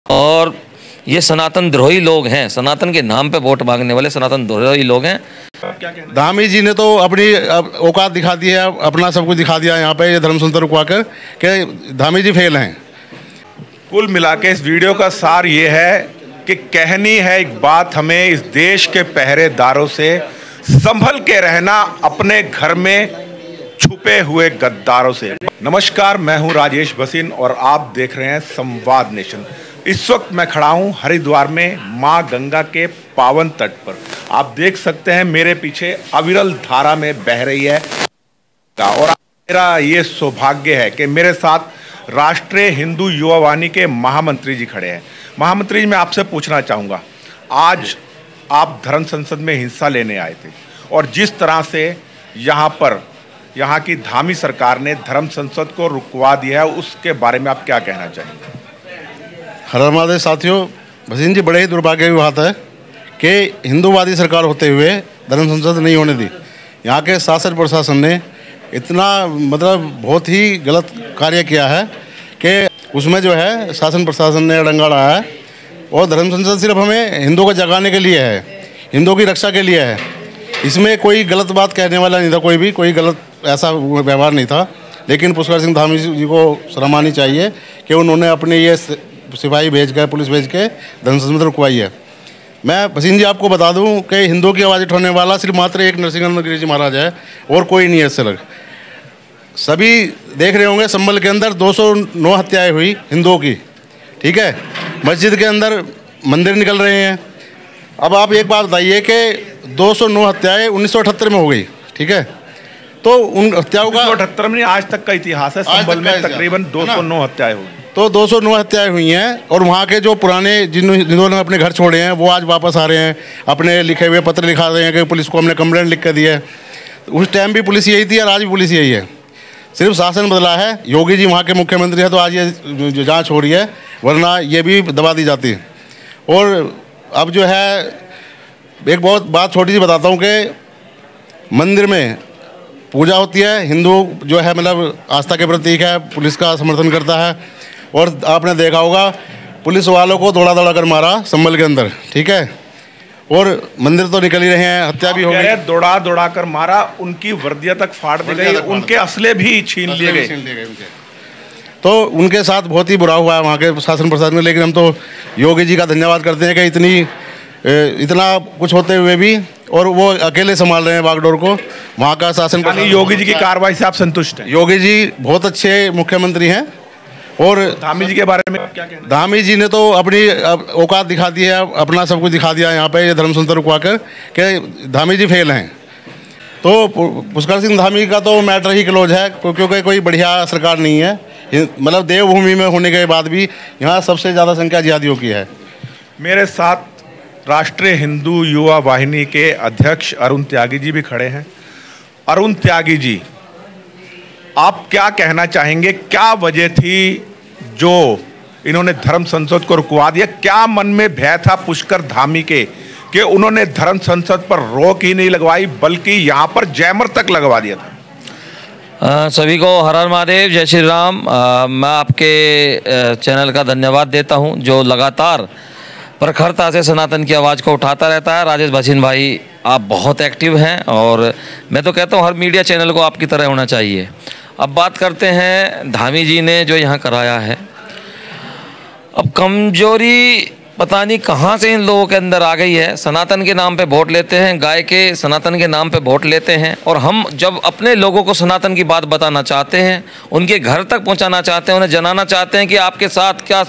और ये सनातन द्रोही लोग हैं, सनातन के नाम पे वोट मांगने वाले सनातन द्रोही लोग हैं। धामी जी ने तो अपनी औकात दिखा दी है, अपना सब कुछ दिखा दिया यहाँ पे ये धर्म संस्था रुकवा कर कि धामी जी फेल हैं। कुल मिला के इस वीडियो का सार ये है कि कहनी है एक बात हमें इस देश के पहरेदारों से, संभल के रहना अपने घर में छुपे हुए गद्दारों से। नमस्कार, मैं हूं राजेश भसीन और आप देख रहे हैं संवाद नेशन। इस वक्त मैं खड़ा हूं हरिद्वार में मां गंगा के पावन तट पर। आप देख सकते हैं मेरे पीछे अविरल धारा में बह रही है और मेरा ये सौभाग्य है कि मेरे साथ राष्ट्रीय हिंदू युवा वाहिनी के महामंत्री जी खड़े हैं। महामंत्री जी, मैं आपसे पूछना चाहूँगा, आज आप धर्म संसद में हिस्सा लेने आए थे और जिस तरह से यहाँ की धामी सरकार ने धर्म संसद को रुकवा दिया है, उसके बारे में आप क्या कहना चाहेंगे? हर हर महादेव साथियों, भसीन जी, बड़े ही दुर्भाग्य की बात है कि हिंदूवादी सरकार होते हुए धर्म संसद नहीं होने दी। यहाँ के शासन प्रशासन ने इतना बहुत ही गलत कार्य किया है कि उसमें जो है शासन प्रशासन ने डंगा डाला है। और धर्म संसद सिर्फ हमें हिंदुओं को जगाने के लिए है, हिंदुओं की रक्षा के लिए है। इसमें कोई गलत बात कहने वाला नहीं था, कोई गलत ऐसा व्यवहार नहीं था। लेकिन पुष्कर सिंह धामी जी को शर्म आनी चाहिए कि उन्होंने अपने ये सिपाही भेज कर, पुलिस भेज के धर्म संसद रुकवाई है। मैं भसीन जी आपको बता दूं कि हिंदुओं की आवाज़ उठाने वाला सिर्फ मात्र एक नरसिंह गिरी जी महाराज है और कोई नहीं है। इससे लग सभी देख रहे होंगे, संभल के अंदर 209 हत्याएं हुई हिंदुओं की, ठीक है। मस्जिद के अंदर मंदिर निकल रहे हैं। अब आप एक बात बताइए कि 209 हत्याएं 1978 में हो गई, ठीक है। तो उन हत्याओं का 1978 में आज तक का इतिहास है, संभल में तकरीबन 209 हत्याएं हुई। तो 209 हत्याएं हुई हैं और वहाँ के जो पुराने जिन्होंने अपने घर छोड़े हैं वो आज वापस आ रहे हैं, अपने लिखे हुए पत्र लिखा रहे हैं कि पुलिस को हमने कंप्लेंट लिख कर दी है। उस टाइम भी पुलिस यही थी और आज भी पुलिस यही है, सिर्फ शासन बदला है। योगी जी वहाँ के मुख्यमंत्री हैं तो आज ये जाँच हो रही है, वरना ये भी दबा दी जाती। और अब जो है एक बहुत बात छोटी सी बताता हूँ कि मंदिर में पूजा होती है, हिंदू जो है आस्था के प्रतीक है, पुलिस का समर्थन करता है। और आपने देखा होगा पुलिस वालों को दौड़ा कर मारा संभल के अंदर, ठीक है। और मंदिर तो निकल ही रहे हैं, हत्या भी हो गई, दौड़ा कर मारा, उनकी वर्दियां तक फाड़ दी गई, उनके असले भी छीन लिए गए। तो उनके साथ बहुत ही बुरा हुआ है वहाँ के शासन प्रशासन में। लेकिन हम तो योगी जी का धन्यवाद करते हैं कि इतना कुछ होते हुए भी और वो अकेले संभाल रहे हैं बागडोर को, वहाँ का शासन। योगी जी की कार्रवाई से आप संतुष्ट हैं? योगी जी बहुत अच्छे मुख्यमंत्री हैं। और धामी जी के बारे में क्या कहना? धामी जी ने तो अपनी औकात दिखा दी है, अपना सब कुछ दिखा दिया यहाँ पे ये धर्म संस्था रुकवा कर कि धामी जी फेल हैं। तो पुष्कर सिंह धामी का तो मैटर ही क्लोज है, क्योंकि कोई बढ़िया सरकार नहीं है। देवभूमि में होने के बाद भी यहाँ सबसे ज़्यादा संख्या जिहादियों की है। मेरे साथ राष्ट्रीय हिंदू युवा वाहिनी के अध्यक्ष अरुण त्यागी जी भी खड़े हैं। अरुण त्यागी जी, आप क्या कहना चाहेंगे? क्या वजह थी जो इन्होंने धर्म संसद को रुकवा दिया? क्या मन में भय था पुष्कर धामी के कि उन्होंने धर्म संसद पर रोक ही नहीं लगवाई बल्कि यहाँ पर जैमर तक लगवा दिया था? सभी को हर हर महादेव, जय श्री राम। मैं आपके चैनल का धन्यवाद देता हूं जो लगातार प्रखरता से सनातन की आवाज़ को उठाता रहता है। राजेश भसीन भाई, आप बहुत एक्टिव हैं और मैं तो कहता हूं हर मीडिया चैनल को आपकी तरह होना चाहिए। अब बात करते हैं धामी जी ने जो यहाँ कराया है। अब कमजोरी पता नहीं कहाँ से इन लोगों के अंदर आ गई है। सनातन के नाम पे वोट लेते हैं, गाय के सनातन के नाम पे वोट लेते हैं, और हम जब अपने लोगों को सनातन की बात बताना चाहते हैं, उनके घर तक पहुंचाना चाहते हैं, उन्हें जनाना चाहते हैं कि आपके साथ क्या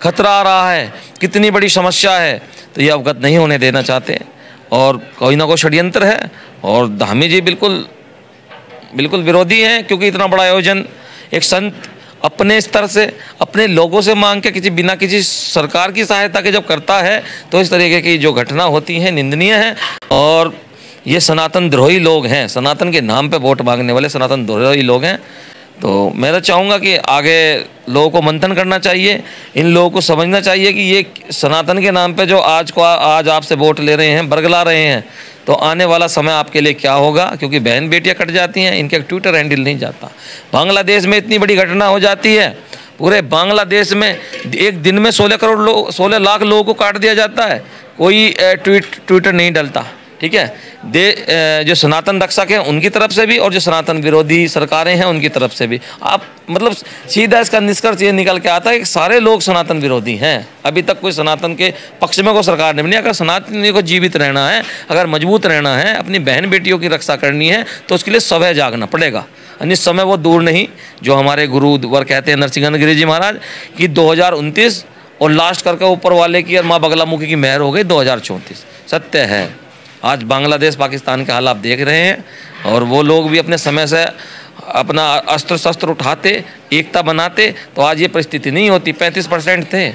खतरा आ रहा है, कितनी बड़ी समस्या है, तो ये अवगत नहीं होने देना चाहते। और कोई ना कोई षड्यंत्र है और धामी जी बिल्कुल विरोधी हैं, क्योंकि इतना बड़ा आयोजन एक संत अपने स्तर से, अपने लोगों से मांग के बिना किसी सरकार की सहायता के जब करता है तो इस तरीके की जो घटना होती हैं निंदनीय है। और ये सनातन द्रोही लोग हैं, सनातन के नाम पे वोट मांगने वाले सनातन द्रोही लोग हैं। तो मैं तो चाहूँगा कि आगे लोगों को मंथन करना चाहिए, इन लोगों को समझना चाहिए कि ये सनातन के नाम पे जो आज आपसे वोट ले रहे हैं, बरगला रहे हैं, तो आने वाला समय आपके लिए क्या होगा, क्योंकि बहन बेटियां कट जाती हैं, इनके ट्विटर हैंडल नहीं जाता। बांग्लादेश में इतनी बड़ी घटना हो जाती है, पूरे बांग्लादेश में एक दिन में 16 लाख लोगों को काट दिया जाता है, कोई ट्विटर नहीं डलता। ठीक है, जो सनातन रक्षक हैं उनकी तरफ से भी और जो सनातन विरोधी सरकारें हैं उनकी तरफ से भी। आप मतलब सीधा इसका निष्कर्ष ये निकल के आता है कि सारे लोग सनातन विरोधी हैं। अभी तक कोई सनातन के पक्ष में कोई सरकार नहीं बनी। अगर सनातनियों को जीवित रहना है, अगर मजबूत रहना है, अपनी बहन बेटियों की रक्षा करनी है, तो उसके लिए समय जागना पड़ेगा। निश्चित समय वो दूर नहीं जो हमारे गुरुवर कहते हैं नरसिंह गिरी जी महाराज कि 2029 और लास्ट करके ऊपर वाले की और माँ बगलामुखी की मेहर हो गई 2034। सत्य है, आज बांग्लादेश पाकिस्तान के हाल आप देख रहे हैं, और वो लोग भी अपने समय से अपना अस्त्र शस्त्र उठाते, एकता बनाते, तो आज ये परिस्थिति नहीं होती। 35% थे,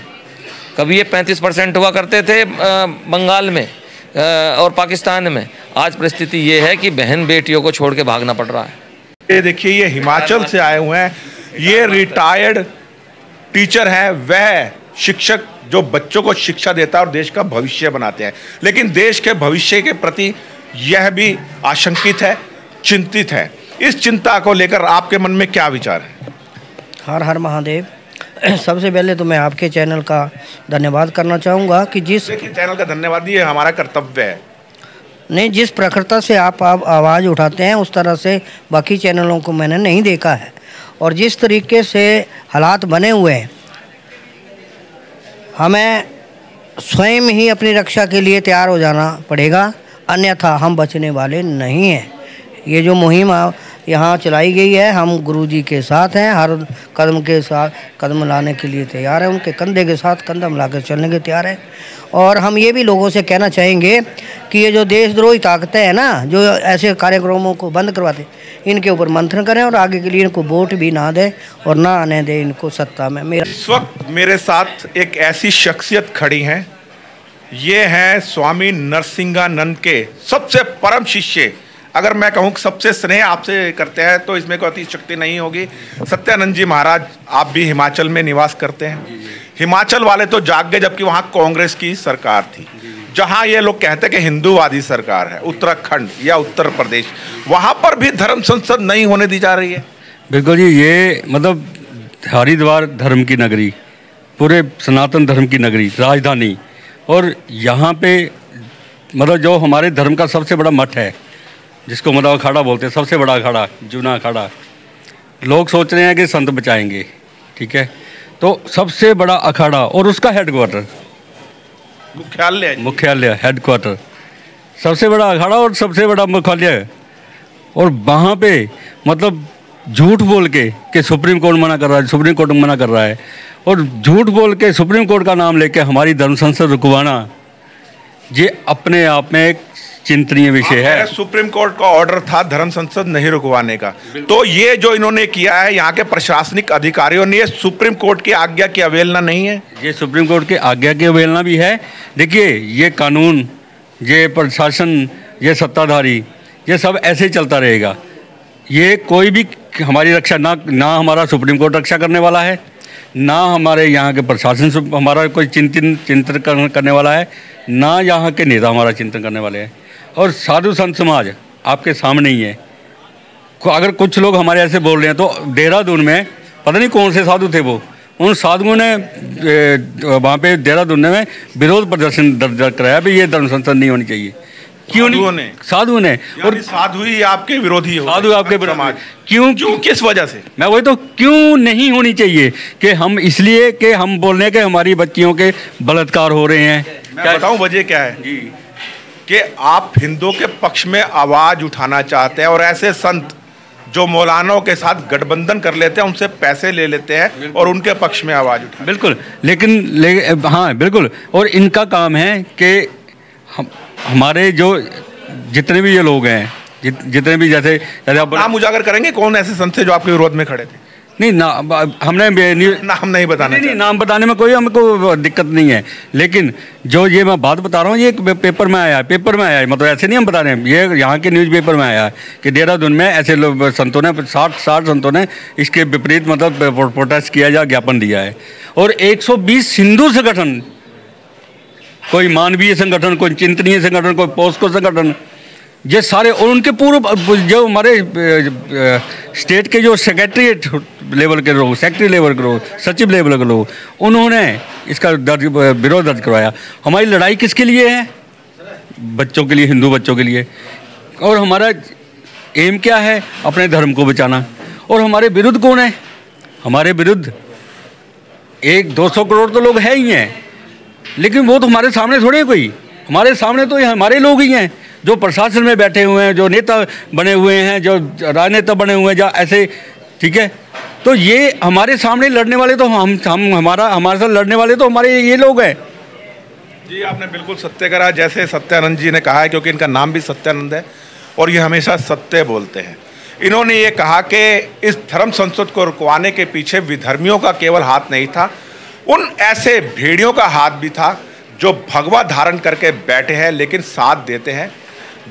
कभी ये 35% हुआ करते थे बंगाल में और पाकिस्तान में। आज परिस्थिति ये है कि बहन बेटियों को छोड़ के भागना पड़ रहा है। ये देखिए, ये हिमाचल से आए हुए हैं, ये रिटायर्ड टीचर हैं, वह शिक्षक जो बच्चों को शिक्षा देता है और देश का भविष्य बनाते हैं। लेकिन देश के भविष्य के प्रति यह भी आशंकित है, चिंतित है। इस चिंता को लेकर आपके मन में क्या विचार है? हर हर महादेव। सबसे पहले तो मैं आपके चैनल का धन्यवाद करना चाहूँगा कि चैनल का धन्यवाद, ये हमारा कर्तव्य है। नहीं, जिस प्रखरता से आप आवाज़ उठाते हैं उस तरह से बाकी चैनलों को मैंने नहीं देखा है। और जिस तरीके से हालात बने हुए हैं, हमें स्वयं ही अपनी रक्षा के लिए तैयार हो जाना पड़ेगा, अन्यथा हम बचने वाले नहीं हैं। ये जो मुहिम यहाँ चलाई गई है, हम गुरुजी के साथ हैं, हर कदम के साथ कदम लाने के लिए तैयार हैं, उनके कंधे के साथ कंधा मिलाकर चलने के तैयार हैं। और हम ये भी लोगों से कहना चाहेंगे कि ये जो देशद्रोही ताकतें हैं ना, जो ऐसे कार्यक्रमों को बंद करवाते, इनके ऊपर मंथन करें और आगे के लिए इनको वोट भी ना दें और ना आने दें इनको सत्ता में। इस वक्त मेरे साथ एक ऐसी शख्सियत खड़ी हैं, ये हैं स्वामी नरसिंहानंद के सबसे परम शिष्य। अगर मैं कहूँ सबसे स्नेह आपसे करते हैं तो इसमें कोई अतिशक्ति नहीं होगी। सत्यानंद जी महाराज, आप भी हिमाचल में निवास करते हैं। हिमाचल वाले तो जाग गए जबकि वहाँ कांग्रेस की सरकार थी। जहाँ ये लोग कहते हैं कि हिंदूवादी सरकार है, उत्तराखंड या उत्तर प्रदेश, वहाँ पर भी धर्म संसद नहीं होने दी जा रही है। बिल्कुल जी, ये मतलब हरिद्वार धर्म की नगरी, पूरे सनातन धर्म की नगरी, राजधानी, और यहाँ पे मतलब जो हमारे धर्म का सबसे बड़ा मठ है, जिसको मतलब अखाड़ा बोलते हैं, सबसे बड़ा अखाड़ा, जूना अखाड़ा, लोग सोच रहे हैं कि संत बचाएंगे। ठीक है, तो सबसे बड़ा अखाड़ा और उसका हेडक्वार्टर, मुख्यालय हेडक्वार्टर, सबसे बड़ा अखाड़ा और सबसे बड़ा मुख्यालय, और वहाँ पे मतलब झूठ बोल के कि सुप्रीम कोर्ट मना कर रहा है, सुप्रीम कोर्ट मना कर रहा है, और झूठ बोल के सुप्रीम कोर्ट का नाम लेके हमारी धर्म संसद रुकवाना, ये अपने आप में एक चिंतनीय विषय है। सुप्रीम कोर्ट का ऑर्डर था धर्म संसद नहीं रुकवाने का, तो ये जो इन्होंने किया है यहाँ के प्रशासनिक अधिकारियों ने, ये सुप्रीम कोर्ट की आज्ञा की अवहेलना नहीं है? ये सुप्रीम कोर्ट की आज्ञा की अवहेलना भी है। देखिए, ये कानून, ये प्रशासन, ये सत्ताधारी, ये सब ऐसे ही चलता रहेगा। ये कोई भी हमारी रक्षा ना हमारा सुप्रीम कोर्ट रक्षा करने वाला है, ना हमारे यहाँ के प्रशासन हमारा कोई चिंतन करने वाला है, ना यहाँ के नेता हमारा चिंतन करने वाले हैं। और साधु संत समाज आपके सामने ही है। अगर कुछ लोग हमारे ऐसे बोल रहे हैं, तो देहरादून में पता नहीं कौन से साधु थे, वो उन साधुओं ने वहाँ पे देहरादून में विरोध प्रदर्शन दर्ज कराया भी ये धर्म संसद नहीं होनी चाहिए। क्यों नहीं? साधुओं ने। और साधु ही आपके विरोधी हो, साधु आपके विरोधी, क्यों किस वजह से? मैं वही तो, क्यों नहीं होनी चाहिए कि हम इसलिए कि हम बोल रहे हैं कि हमारी बच्चियों के बलात्कार हो रहे हैं। मैं बताऊं वजह क्या है जी, कि आप हिंदुओं के पक्ष में आवाज उठाना चाहते हैं और ऐसे संत जो मौलानाओं के साथ गठबंधन कर लेते हैं, उनसे पैसे ले लेते हैं और उनके पक्ष में आवाज उठाते हैं। बिल्कुल, हाँ बिल्कुल। और इनका काम है कि हमारे जो जितने भी ये लोग हैं, जितने भी जैसे आप नाम उजागर करेंगे, कौन ऐसे संत थे जो आपके विरोध में खड़े थे? नहीं ना, हमने नाम नहीं बताना। नहीं, नाम बताने में कोई हमको दिक्कत नहीं है, लेकिन जो ये मैं बात बता रहा हूँ, ये पेपर में आया है, मतलब ऐसे नहीं हम बता रहे हैं, ये यहाँ के न्यूज़पेपर में आया है कि देहरादून में ऐसे लोग संतों ने 60 संतों ने इसके विपरीत मतलब प्रोटेस्ट किया या ज्ञापन दिया है। और 120 हिंदू संगठन, कोई मानवीय संगठन, कोई चिंतनीय संगठन, कोई पोस्को संगठन, ये सारे, और उनके पूर्व जो हमारे स्टेट के जो सेक्रेटरीट लेवल के लोग, सेक्रेटरी लेवल के लोग, सचिव लेवल के लोग, उन्होंने इसका विरोध दर्ज करवाया। हमारी लड़ाई किसके लिए है? बच्चों के लिए, हिंदू बच्चों के लिए। और हमारा एम क्या है? अपने धर्म को बचाना। और हमारे विरुद्ध कौन है? हमारे विरुद्ध 100-200 करोड़ तो लोग हैं ही हैं, लेकिन वो तो हमारे सामने थोड़े हैं कोई। हमारे सामने तो ये हमारे लोग ही हैं जो प्रशासन में बैठे हुए हैं, जो नेता बने हुए हैं, जो राजनेता बने हुए हैं, जो ऐसे, ठीक है। तो ये हमारे सामने लड़ने वाले तो हमारे साथ लड़ने वाले तो हमारे ये लोग हैं। जी, आपने बिल्कुल सत्य करा, जैसे सत्यानंद जी ने कहा है, क्योंकि इनका नाम भी सत्यानंद है और ये हमेशा सत्य बोलते हैं। इन्होंने ये कहा कि इस धर्म संसद को रुकवाने के पीछे विधर्मियों का केवल हाथ नहीं था, उन ऐसे भेड़ियों का हाथ भी था जो भगवा धारण करके बैठे हैं लेकिन साथ देते हैं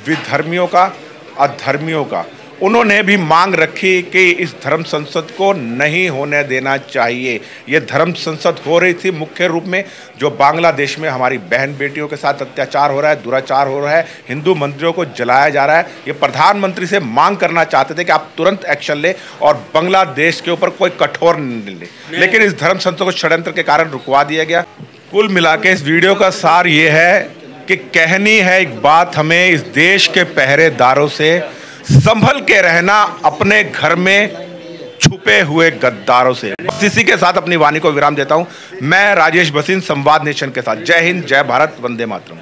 विधर्मियों का, अधर्मियों का। उन्होंने भी मांग रखी कि इस धर्म संसद को नहीं होने देना चाहिए। ये धर्म संसद हो रही थी मुख्य रूप में जो बांग्लादेश में हमारी बहन बेटियों के साथ अत्याचार हो रहा है, दुराचार हो रहा है, हिंदू मंदिरों को जलाया जा रहा है। ये प्रधानमंत्री से मांग करना चाहते थे कि आप तुरंत एक्शन ले और बांग्लादेश के ऊपर कोई कठोर निर्णय ले, लेकिन इस धर्म संसद को षड्यंत्र के कारण रुकवा दिया गया। कुल मिला के इस वीडियो का सार ये है कि कहनी है एक बात हमें इस देश के पहरेदारों से, संभल के रहना अपने घर में छुपे हुए गद्दारों से। बस इसी के साथ अपनी वाणी को विराम देता हूं। मैं राजेश भसीन, संवाद नेशन के साथ। जय हिंद, जय भारत, वंदे मातरम।